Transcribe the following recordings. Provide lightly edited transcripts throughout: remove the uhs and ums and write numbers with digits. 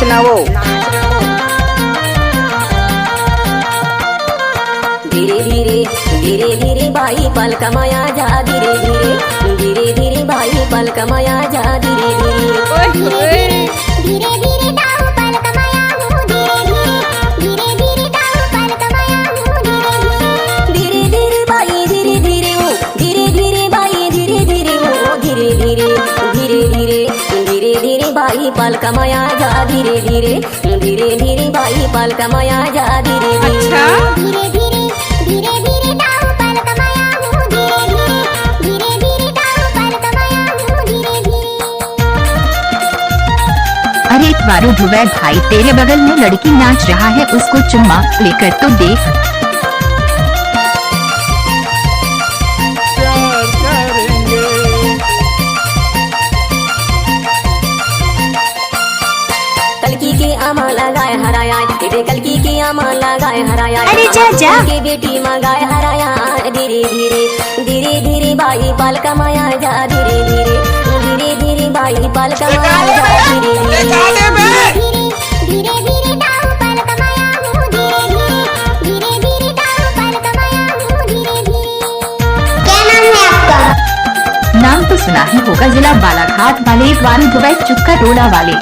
नाचना वो। धीरे धीरे धीरे धीरे बाई पल कमाया जा, धीरे धीरे धीरे धीरे बाई पल कमाया जा, धीरे धीरे धीरे धीरे दाऊ पल कमाया हूँ, धीरे धीरे धीरे दाऊ पल कमाया हूँ, धीरे धीरे बाई धीरे धीरे वो, धीरे धीरे बाई धीरे धीरे वो, धीरे धीरे धीरे धीरे धीरे धीरे बाई पल कमाया जा, धीरे धीरे धीरे धीरे बाई पल कमाया जा, धीरे धीरे धीरे धीरे धीरे धीरे दाऊ पल कमाया हूँ, धीरे धीरे धीरे दाऊ पल कमाया हूँ, धीरे धीरे। अरे वारू ध्रुवैद भाई, तेरे बगल में लड़की नाच रहा है, उसको चुम्मा लेकर तो देख। कलकी के आमा लगाए हराया, तेरे कलकी के आमा लगाए हराया, अरे जा जा के बेटी मंगाए हराया, धीरे धीरे धीरे धीरे बाई पल कमाया जा, धीरे धीरे धीरे धीरे बाई पल कमाया जा, धीरे धीरे धीरे धीरे दाऊ पल कमाया हूँ, धीरे धीरे धीरे दाऊ पल कमाया हूँ, धीरे धीरे। क्या नाम है आपका? नाम तो सुना ही होगा, जिला बालाघाट वाले वारू ध्रुवैद चुक्का टोला वाले।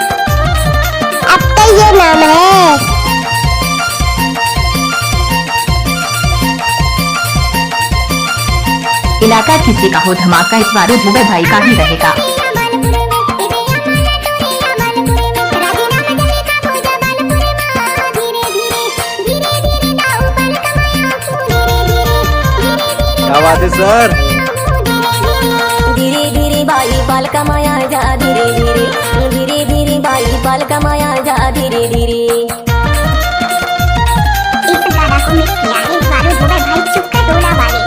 अब तो ये नाम है। इलाका किसी का हो धमाका, इस वारू ध्रुवैद भाई का ही रहेगा। क्या बात है सर। धीरे धीरे बाई पल कमाया जा, धीरे धीरे धीरे धीरे बाई पल कमाया जा, धीरे धीरे। इस गाना को मिक्स किया है वारू ध्रुवैद भाई चुक्का टोला वाले।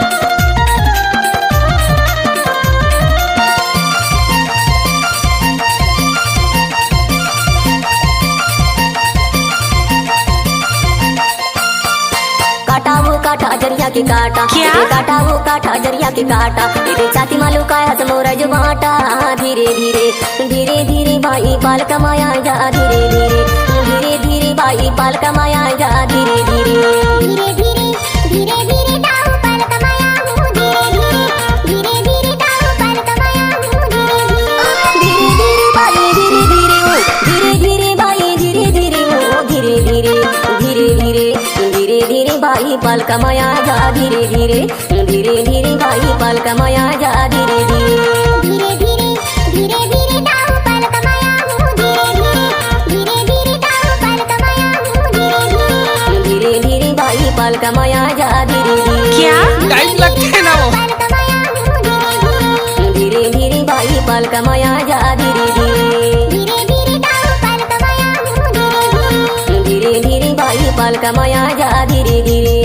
काटा वो काटा जरिया के काटा, क्या? काटा वो काटा जरिया के काटा, तेरे छाती मालू का है मोरा जो बाटा, धीरे धीरे धीरे धीरे बाई पल कमाया जा, धीरे धीरे धीरे धीरे बाई पल कमाया जा, धीरे धीरे धीरे धीरे धीरे धीरे दाऊ पल कमाया हूँ, धीरे धीरे धीरे दाऊ पल कमाया हूँ, धीरे धीरे धीरे बाई धीरे धीरे वो, धीरे धीरे बाई धीरे धीरे वो, धीरे धीरे धीरे धीरे धीरे धीरे बाई पल कमाया जा, धीरे धीरे धीरे धीरे बाई पल कमाया जा, धीरे धीरे धीरे धीरे धीरे धीरे दाऊ पल कमाया हूँ, धीरे धीरे धीरे दाऊ पल कमाया हूँ, धीरे धीरे बाई पल कमाया जा, धीरे धीरे टाइम लगते है ना वो। धीरे धीरे बाई पल कमाया जा, धीरे धीरे दाऊ पल कमाया हूँ, धीरे धीरे बाई पल कमाया जा, धीरे धीरे।